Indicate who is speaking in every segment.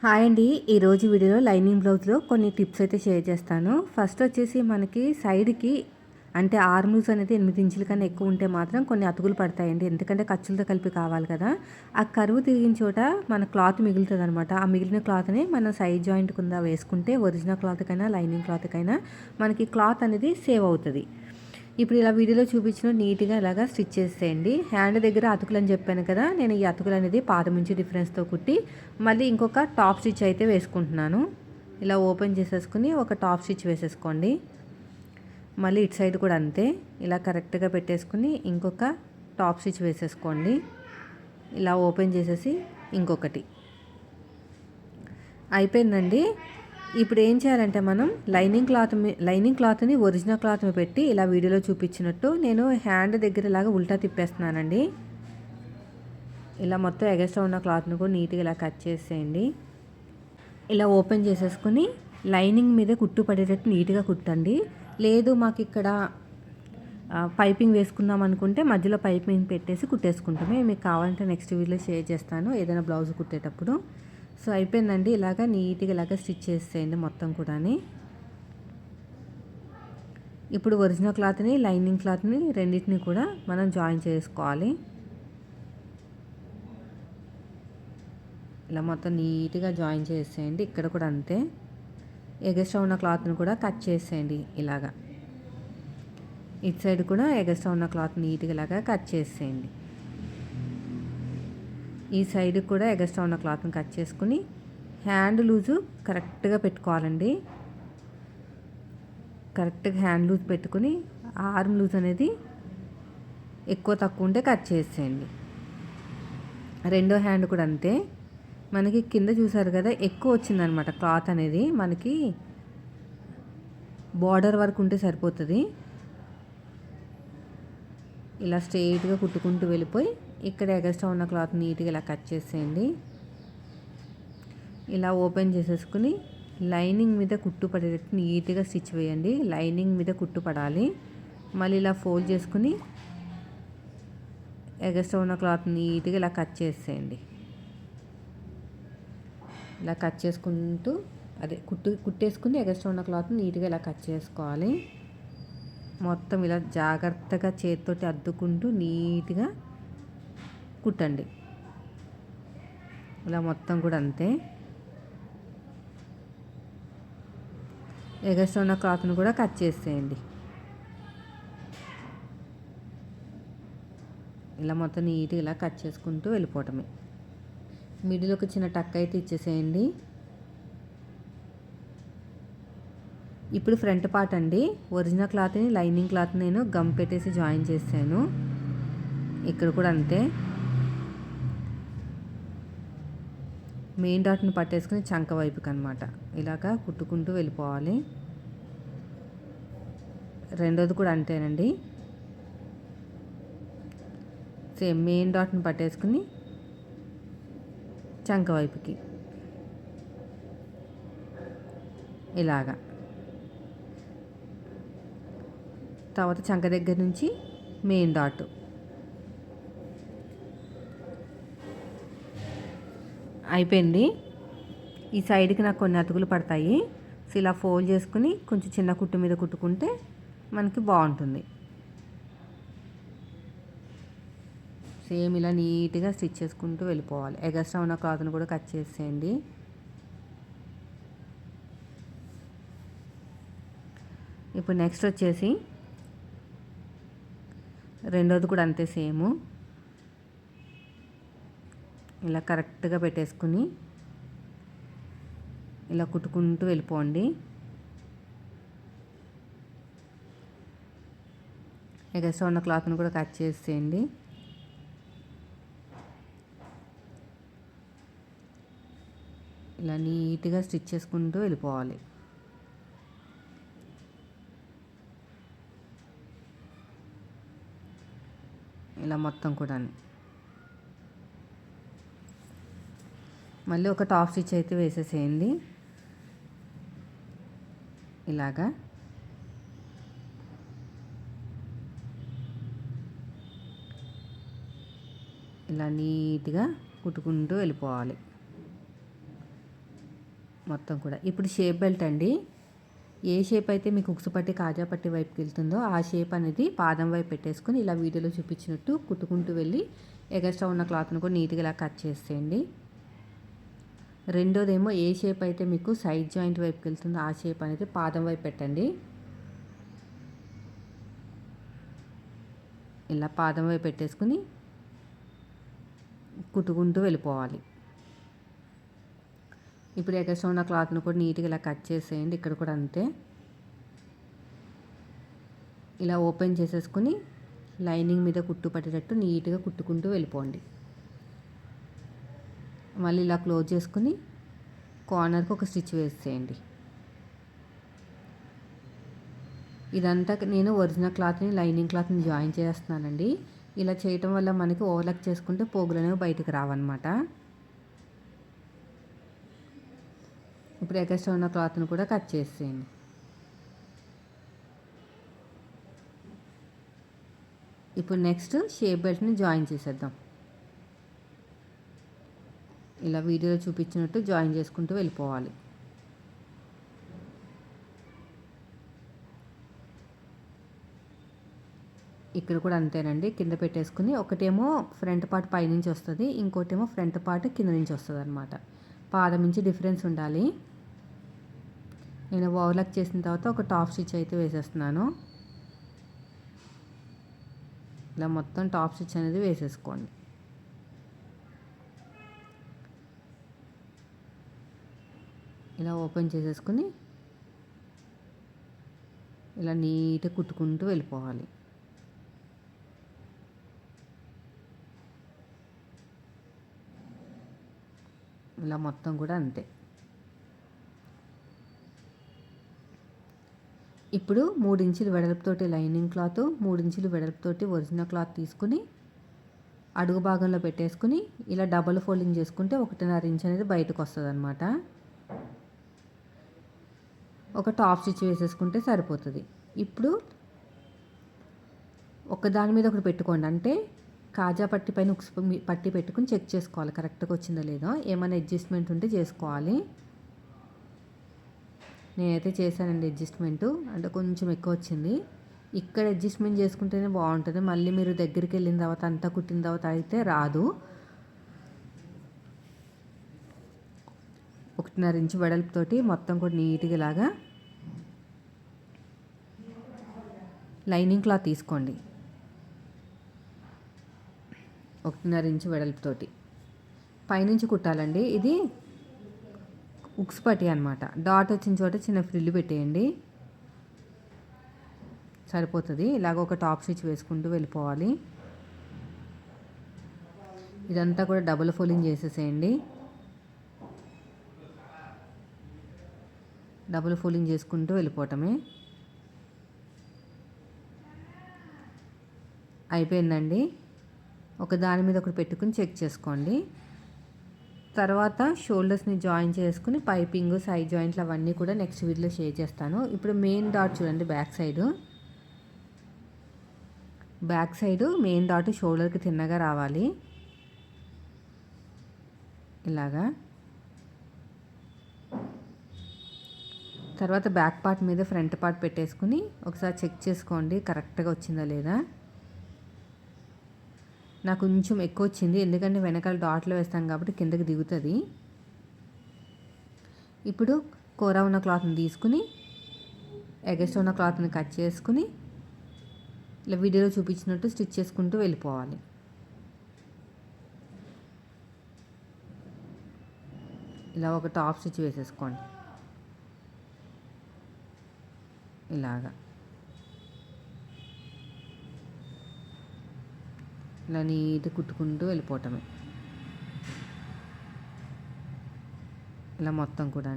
Speaker 1: Hi అండి. ఈరోజు వీడియోలో లైనింగ్ బ్లౌజ్లో కొన్ని టిప్స్ అయితే షేర్ చేస్తాను. ఫస్ట్ వచ్చేసి మనకి సైడ్కి అంటే ఆర్మ్ లూజ్ అనేది 8 ఇంచుల కన్నా ఎక్కువ ఉంటే మాత్రం కొన్ని అతుకులు పడతాయండి. ఎందుకంటే ఖర్చులతో కలిపి కావాలి కదా. ఆ కరువు తిరిగిన చోట మన క్లాత్ మిగులుతుంది అనమాట. ఆ మిగిలిన క్లాత్ని మనం సైడ్ జాయింట్ కింద వేసుకుంటే ఒరిజినల్ క్లాత్కైనా లైనింగ్ క్లాత్కైనా మనకి క్లాత్ అనేది సేవ్ అవుతుంది. ఇప్పుడు ఇలా వీడియోలో చూపించిన నీట్గా ఇలాగా స్టిచ్ చేసేయండి. హ్యాండ్ దగ్గర అతుకులు అని చెప్పాను కదా, నేను ఈ అతుకులు అనేది పాదం నుంచి డిఫరెన్స్తో కుట్టి మళ్ళీ ఇంకొక టాప్ స్టిచ్ అయితే వేసుకుంటున్నాను. ఇలా ఓపెన్ చేసేసుకుని ఒక టాప్ స్టిచ్ వేసేసుకోండి. మళ్ళీ ఇటు సైడ్ కూడా అంతే, ఇలా కరెక్ట్గా పెట్టేసుకుని ఇంకొక టాప్ స్టిచ్ వేసేసుకోండి. ఇలా ఓపెన్ చేసేసి ఇంకొకటి అయిపోయిందండి. ఇప్పుడు ఏం చేయాలంటే మనం లైనింగ్ క్లాత్ని ఒరిజినల్ క్లాత్ మీద పెట్టి ఇలా వీడియోలో చూపించినట్టు నేను హ్యాండ్ దగ్గర ఇలాగా ఉల్టా తిప్పేస్తున్నానండి. ఇలా మొత్తం ఎగస్ట్రా ఉన్న క్లాత్ని కూడా నీట్గా ఇలా కట్ చేసేయండి. ఇలా ఓపెన్ చేసేసుకుని లైనింగ్ మీద కుట్టు పడేటట్టు నీట్గా కుట్టండి. లేదు మాకు ఇక్కడ పైపింగ్ వేసుకుందాం అనుకుంటే మధ్యలో పైపింగ్ పెట్టేసి కుట్టేసుకుంటామే. మీకు కావాలంటే నెక్స్ట్ వీడియోలో షేర్ చేస్తాను ఏదైనా బ్లౌజ్ కుట్టేటప్పుడు. సో అయిపోయిందండి. ఇలాగా నీట్గా ఇలాగ స్టిచ్ చేసేయండి మొత్తం కూడా. ఇప్పుడు ఒరిజినల్ క్లాత్ని లైనింగ్ క్లాత్ని రెండింటిని కూడా మనం జాయిన్ చేసుకోవాలి. ఇలా మొత్తం నీట్గా జాయిన్ చేసేయండి. ఇక్కడ కూడా అంతే, ఎగస్ట్రా ఉన్న క్లాత్ని కూడా కట్ చేసేయండి. ఇలాగా ఇటు సైడ్ కూడా ఎగస్ట్రా ఉన్న క్లాత్ నీట్గా ఇలాగా కట్ చేసేయండి. ఈ సైడ్ కూడా ఎగస్ట్రా ఉన్న క్లాత్ని కట్ చేసుకుని హ్యాండ్ లూజు కరెక్ట్గా పెట్టుకోవాలండి. కరెక్ట్గా హ్యాండ్ లూజ్ పెట్టుకుని ఆర్మ్ లూజ్ అనేది ఎక్కువ తక్కువ ఉంటే కట్ చేసేయండి. రెండో హ్యాండ్ కూడా అంతే. మనకి కింద చూసారు కదా ఎక్కువ వచ్చిందనమాట క్లాత్ అనేది, మనకి బార్డర్ వరకు ఉంటే సరిపోతుంది. ఇలా స్ట్రెయిట్గా కుట్టుకుంటూ వెళ్ళిపోయి ఇక్కడ ఎగస్ట్రా ఉన్న క్లాత్ నీట్గా ఇలా కట్ చేసేయండి. ఇలా ఓపెన్ చేసేసుకుని లైనింగ్ మీద కుట్టు పడేటట్టు నీట్గా స్టిచ్ వేయండి. లైనింగ్ మీద కుట్టు పడాలి. మళ్ళీ ఇలా ఫోల్డ్ చేసుకుని ఎగస్ట్రా ఉన్న క్లాత్ నీట్గా ఇలా కట్ చేసేయండి. ఇలా కట్ చేసుకుంటూ కుట్టేసుకుని ఎగస్ట్రా ఉన్న క్లాత్ నీట్గా ఇలా కట్ చేసుకోవాలి. మొత్తం ఇలా జాగ్రత్తగా చేతితోటి అద్దుకుంటూ నీట్గా కుట్టండి. ఇలా మొత్తం కూడా అంతే. ఎగస్ట్రా ఉన్న క్లాత్ను కూడా కట్ చేసేయండి. ఇలా మొత్తం నీట్గా ఇలా కట్ చేసుకుంటూ వెళ్ళిపోవటమే. మిడిల్ ఒక చిన్న టక్ అయితే ఇచ్చేసేయండి. ఇప్పుడు ఫ్రంట్ పార్ట్ అండి. ఒరిజినల్ క్లాత్ని లైనింగ్ క్లాత్ నేను గమ్ పెట్టేసి జాయిన్ చేశాను. ఇక్కడ కూడా అంతే, మెయిన్ డాట్ని పట్టేసుకుని చంక వైపుకి అనమాట ఇలాగా కుట్టుకుంటూ వెళ్ళిపోవాలి. రెండోది కూడా అంతేనండి. సేమ్ మెయిన్ డాట్ని పట్టేసుకుని చంక వైపుకి ఇలాగా, తర్వాత చంక దగ్గర నుంచి మెయిన్ డాట్ అయిపోయింది. ఈ సైడ్కి నాకు కొన్ని అతుకులు పడతాయి. సో ఇలా ఫోల్డ్ చేసుకుని కొంచెం చిన్న కుట్టు మీద కుట్టుకుంటే మనకి బాగుంటుంది. సేమ్ ఇలా నీట్గా స్టిచ్ చేసుకుంటూ వెళ్ళిపోవాలి. ఎగస్ట్రా ఉన్న క్లాత్ని కూడా కట్ చేసేయండి. ఇప్పుడు నెక్స్ట్ వచ్చేసి రెండోది కూడా అంతే సేమ్. ఇలా కరెక్ట్గా పెట్టేసుకుని ఇలా కుట్టుకుంటూ వెళ్ళిపోండి. ఎగస్ట్రా ఉన్న క్లాత్ని కూడా కట్ చేసేయండి. ఇలా నీట్గా స్టిచ్ చేసుకుంటూ వెళ్ళిపోవాలి. ఇలా మొత్తం కూడా మళ్ళీ ఒక టాప్ స్టిచ్ అయితే వేసేసేయండి. ఇలాగా ఇలా నీట్గా కుట్టుకుంటూ వెళ్ళిపోవాలి. మొత్తం కూడా. ఇప్పుడు షేప్ బెల్ట్ అండి. ఏ షేప్ అయితే మీకు ఉక్సు పట్టి కాజా పట్టి వైపుకి వెళ్తుందో ఆ షేప్ అనేది పాదం వైపు పెట్టేసుకొని ఇలా వీడియోలో చూపించినట్టు కుట్టుకుంటూ వెళ్ళి ఎగస్ట్రా ఉన్న క్లాత్ను కూడా నీట్గా ఇలా కట్ చేసేయండి. రెండోదేమో ఏ షేప్ అయితే మీకు సైడ్ జాయింట్ వైపుకి వెళ్తుందో ఆ షేప్ అనేది పాదం వైపు పెట్టండి. ఇలా పాదం వైపు పెట్టేసుకుని కుట్టుకుంటూ వెళ్ళిపోవాలి. ఇప్పుడు ఎగస్ట్రా ఉన్న క్లాత్ను కూడా నీట్గా ఇలా కట్ చేసేయండి. ఇక్కడ కూడా అంతే. ఇలా ఓపెన్ చేసేసుకుని లైనింగ్ మీద కుట్టు పట్టేటట్టు నీట్గా కుట్టుకుంటూ వెళ్ళిపోండి. మళ్ళీ ఇలా క్లోజ్ చేసుకుని కార్నర్కి ఒక స్టిచ్ వేసేయండి. ఇదంతా నేను ఒరిజినల్ క్లాత్ని లైనింగ్ క్లాత్ని జాయిన్ చేస్తున్నానండి. ఇలా చేయటం వల్ల మనకి ఓవర్లాక్ చేసుకుంటే పోగులు అనేవి బయటకు రావన్నమాట. ఇప్పుడు ఎగస్ట్రా ఉన్న క్లాత్ని కూడా కట్ చేసేయండి. ఇప్పుడు నెక్స్ట్ షేప్ బెల్ట్ని జాయిన్ చేసేద్దాం. ఇలా వీడియోలో చూపించినట్టు జాయిన్ చేసుకుంటూ వెళ్ళిపోవాలి. ఇక్కడ కూడా అంతేనండి. కింద పెట్టేసుకుని ఒకటేమో ఫ్రంట్ పార్ట్ పైనుంచి వస్తుంది, ఇంకోటేమో ఫ్రంట్ పార్ట్ కింద నుంచి వస్తుంది అనమాట. పాదం నుంచి డిఫరెన్స్ ఉండాలి. నేను ఓవర్లాక్ చేసిన తర్వాత ఒక టాప్ స్టిచ్ అయితే వేసేస్తున్నాను. ఇలా మొత్తం టాప్ స్టిచ్ అనేది వేసేసుకోండి. ఇలా ఓపెన్ చేసేసుకుని ఇలా నీట్గా కుట్టుకుంటూ వెళ్ళిపోవాలి. ఇలా మొత్తం కూడా అంతే. ఇప్పుడు 3 ఇంచులు వెడల్పుతోటి లైనింగ్ క్లాత్, 3 ఇంచులు వెడల్పుతోటి ఒరిజినల్ క్లాత్ తీసుకుని అడుగు భాగంలో పెట్టేసుకుని ఇలా డబుల్ ఫోల్డింగ్ చేసుకుంటే 1.5 ఇంచ్ అనేది బయటకు వస్తుంది అనమాట. ఒక టాప్ స్టిచ్ వేసేసుకుంటే సరిపోతుంది. ఇప్పుడు ఒకదాని మీద ఒకటి పెట్టుకోండి. అంటే కాజా పట్టి పైన పట్టి పెట్టుకుని చెక్ చేసుకోవాలి కరెక్ట్గా వచ్చిందో లేదో. ఏమైనా అడ్జస్ట్మెంట్ ఉంటే చేసుకోవాలి. నేనైతే చేశానండి అడ్జస్ట్మెంటు, అంటే కొంచెం ఎక్కువ వచ్చింది. ఇక్కడ అడ్జస్ట్మెంట్ చేసుకుంటేనే బాగుంటుంది. మళ్ళీ మీరు దగ్గరికి వెళ్ళిన తర్వాత అంతా కుట్టిన తర్వాత అయితే రాదు. 1.5 ఇంచ్ వెడల్పుతోటి మొత్తం కూడా నీట్గా ఇలాగా లైనింగ్ క్లాత్ తీసుకోండి. 1.5 ఇంచ్ వెడల్పుతోటి పైనుంచి కుట్టాలండి. ఇది ఉక్స్ పట్టి అనమాట. డాట్ వచ్చిన చోట చిన్న ఫ్రిల్లు పెట్టేయండి, సరిపోతుంది. ఇలాగ ఒక టాప్ స్టిచ్ వేసుకుంటూ వెళ్ళిపోవాలి. ఇదంతా కూడా డబుల్ ఫోల్డింగ్ చేసేసేయండి. డబుల్ ఫోల్డింగ్ చేసుకుంటూ వెళ్ళిపోవటమే. అయిపోయిందండి. ఒక దాని మీద ఒకటి పెట్టుకుని చెక్ చేసుకోండి. తర్వాత షోల్డర్స్ని జాయిన్ చేసుకుని పైపింగ్, సైడ్ జాయింట్లు అవన్నీ కూడా నెక్స్ట్ వీడియోలో షేర్ చేస్తాను. ఇప్పుడు మెయిన్ డాట్ చూడండి, బ్యాక్ సైడు మెయిన్ డాట్ షోల్డర్కి తిన్నగా రావాలి. ఇలాగా తర్వాత బ్యాక్ పార్ట్ మీద ఫ్రంట్ పార్ట్ పెట్టేసుకుని ఒకసారి చెక్ చేసుకోండి కరెక్ట్గా వచ్చిందా లేదా. నాకు కొంచెం ఎక్కువ వచ్చింది, ఎందుకంటే వెనకాల డాట్లో వేస్తాం కాబట్టి కిందకి దిగుతుంది. ఇప్పుడు కూర ఉన్న క్లాత్ని తీసుకుని ఎగస్ట్రా ఉన్న క్లాత్ని కట్ చేసుకుని ఇలా వీడియోలో చూపించినట్టు స్టిచ్ చేసుకుంటూ వెళ్ళిపోవాలి. ఇలా ఒక టాప్ స్టిచ్ వేసేసుకోండి. ఇలాగా ఇలా నీట్గా కుట్టుకుంటూ వెళ్ళిపోవటమే. ఇలా మొత్తం కూడా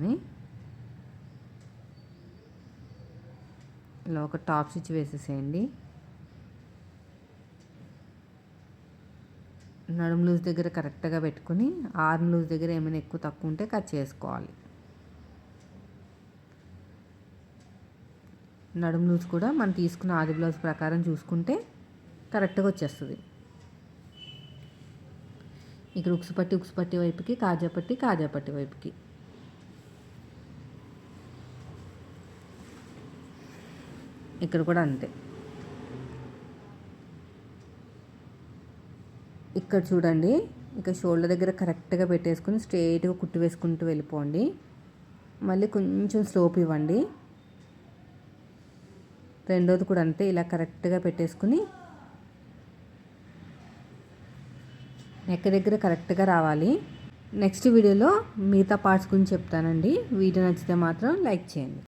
Speaker 1: ఇలా ఒక టాప్ స్టిచ్ వేసేసేయండి. నడుము లూజ్ దగ్గర కరెక్ట్గా పెట్టుకుని ఆర్మ్ లూజ్ దగ్గర ఏమైనా ఎక్కువ తక్కువ ఉంటే కట్ చేసుకోవాలి. నడుము లూజ్ కూడా మనం తీసుకున్న ఆది బ్లౌజ్ ప్రకారం చూసుకుంటే కరెక్ట్గా వచ్చేస్తుంది. ఇక్కడ ఉక్సు పట్టి వైపుకి, కాజా పట్టి వైపుకి. ఇక్కడ కూడా అంతే. ఇక్కడ చూడండి, ఇక షోల్డర్ దగ్గర కరెక్ట్గా పెట్టేసుకుని స్ట్రైట్గా కుట్టు వేసుకుంటూ వెళ్ళిపోండి. మళ్ళీ కొంచెం స్లోప్ ఇవ్వండి. రెండోది కూడా అంతే, ఇలా కరెక్ట్గా పెట్టేసుకుని నెక్ దగ్గర కరెక్ట్గా రావాలి. నెక్స్ట్ వీడియోలో మిగతా పార్ట్స్ గురించి చెప్తానండి. వీడియో నచ్చితే మాత్రం లైక్ చేయండి.